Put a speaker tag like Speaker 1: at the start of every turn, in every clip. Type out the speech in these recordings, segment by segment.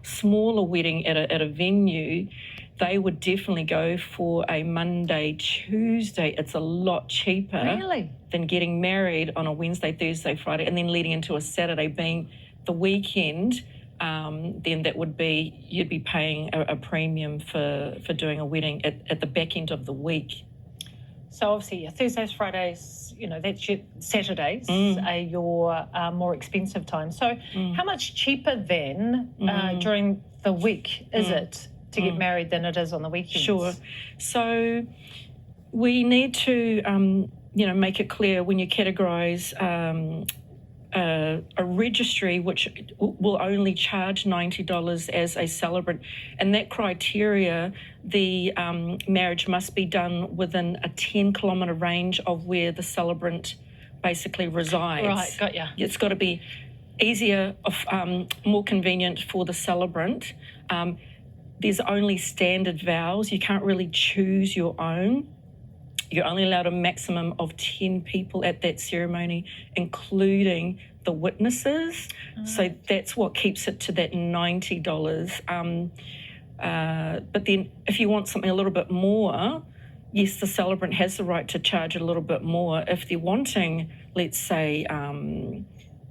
Speaker 1: smaller wedding at a venue, they would definitely go for a Monday, Tuesday. It's a lot cheaper than getting married on a Wednesday, Thursday, Friday, and then leading into a Saturday being the weekend. Then that would be, you'd be paying a premium for doing a wedding at the back end of the week.
Speaker 2: So obviously, your Thursdays, Fridays, that's your Saturdays are your more expensive time. So how much cheaper then during the week is it to get married than it is on the weekends?
Speaker 1: Sure. So we need to, make it clear when you categorise a registry which will only charge $90 as a celebrant, and that criteria, the marriage must be done within a 10-kilometre range of where the celebrant basically resides.
Speaker 2: Right, got ya.
Speaker 1: It's got to be easier, more convenient for the celebrant. There's only standard vows. You can't really choose your own. You're only allowed a maximum of 10 people at that ceremony, including the witnesses. So that's what keeps it to that $90. But then if you want something a little bit more, yes, the celebrant has the right to charge a little bit more. If they're wanting, let's say,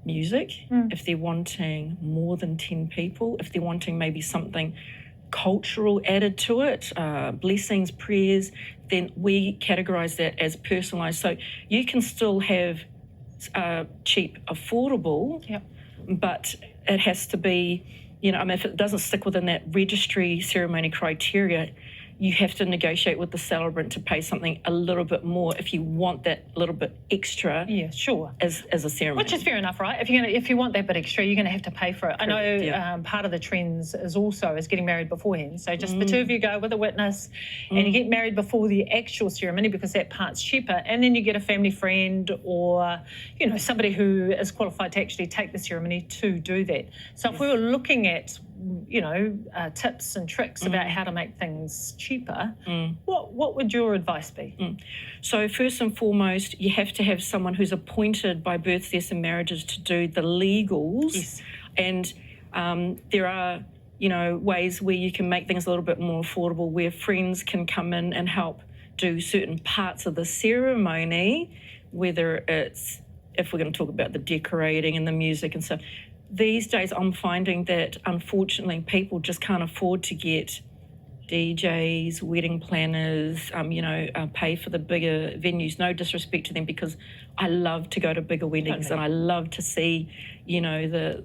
Speaker 1: music, if they're wanting more than 10 people, if they're wanting maybe something cultural added to it, blessings, prayers, then we categorise that as personalised. So you can still have cheap, affordable, but it has to be, if it doesn't stick within that registry ceremony criteria, you have to negotiate with the celebrant to pay something a little bit more if you want that little bit extra.
Speaker 2: Yeah, sure.
Speaker 1: As a ceremony.
Speaker 2: Which is fair enough, right? If you want that bit extra, you're going to have to pay for it. Correct, I know part of the trends is getting married beforehand. So just the two of you go with a witness and you get married before the actual ceremony because that part's cheaper. And then you get a family friend or, somebody who is qualified to actually take the ceremony to do that. So if we were looking at tips and tricks about how to make things cheaper, what would your advice be?
Speaker 1: So first and foremost, you have to have someone who's appointed by births, deaths and marriages to do the legals.
Speaker 2: Yes.
Speaker 1: And there are, ways where you can make things a little bit more affordable, where friends can come in and help do certain parts of the ceremony, whether it's, if we're going to talk about the decorating and the music and stuff. These days, I'm finding that, unfortunately, people just can't afford to get DJs, wedding planners, pay for the bigger venues. No disrespect to them, because I love to go to bigger weddings and I love to see, the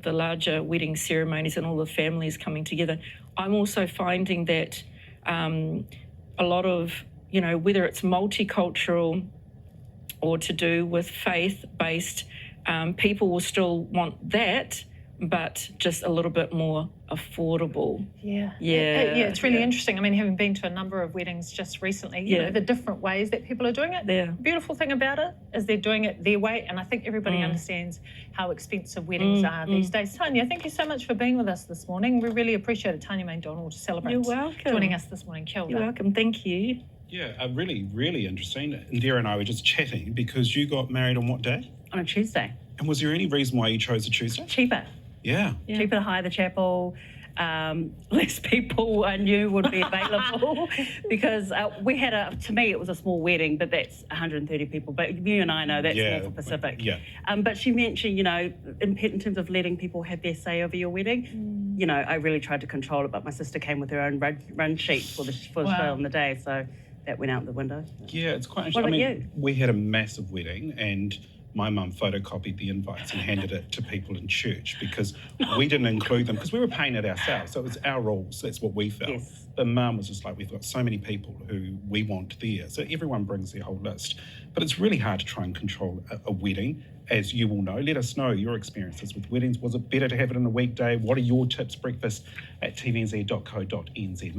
Speaker 1: larger wedding ceremonies and all the families coming together. I'm also finding that a lot of, whether it's multicultural or to do with faith-based, people will still want that, but just a little bit more affordable.
Speaker 2: Yeah, it's really interesting. I mean, having been to a number of weddings just recently, the different ways that people are doing it. The beautiful thing about it is they're doing it their way, and I think everybody understands how expensive weddings are these days. Tania, thank you so much for being with us this morning. We really appreciate it. Tania Jeffs-Maindonald, Celebrant.
Speaker 1: You're welcome.
Speaker 2: Joining us this morning. Kia ora.
Speaker 1: You're welcome. Thank you.
Speaker 3: Yeah, really, really interesting. Indira and I were just chatting because you got married on what day?
Speaker 4: On a Tuesday.
Speaker 3: And was there any reason why you chose a Tuesday?
Speaker 4: Cheaper.
Speaker 3: Yeah.
Speaker 4: Cheaper to hire the chapel. Less people I knew would be available because we had to me it was a small wedding, but that's 130 people. But you and I know that's more for Pacific.
Speaker 3: Yeah.
Speaker 4: But she mentioned, in terms of letting people have their say over your wedding, I really tried to control it, but my sister came with her own run sheet for the show on the day, so that went out the window.
Speaker 3: Yeah, it's quite interesting.
Speaker 4: What about you?
Speaker 3: We had a massive wedding and my mum photocopied the invites and handed it to people in church because we didn't include them because we were paying it ourselves. So it was our rules. That's what we felt.
Speaker 4: Yes.
Speaker 3: But Mum was just like, we've got so many people who we want there. So everyone brings their whole list. But it's really hard to try and control a wedding, as you will know. Let us know your experiences with weddings. Was it better to have it on a weekday? What are your tips? Breakfast at tvnz.co.nz.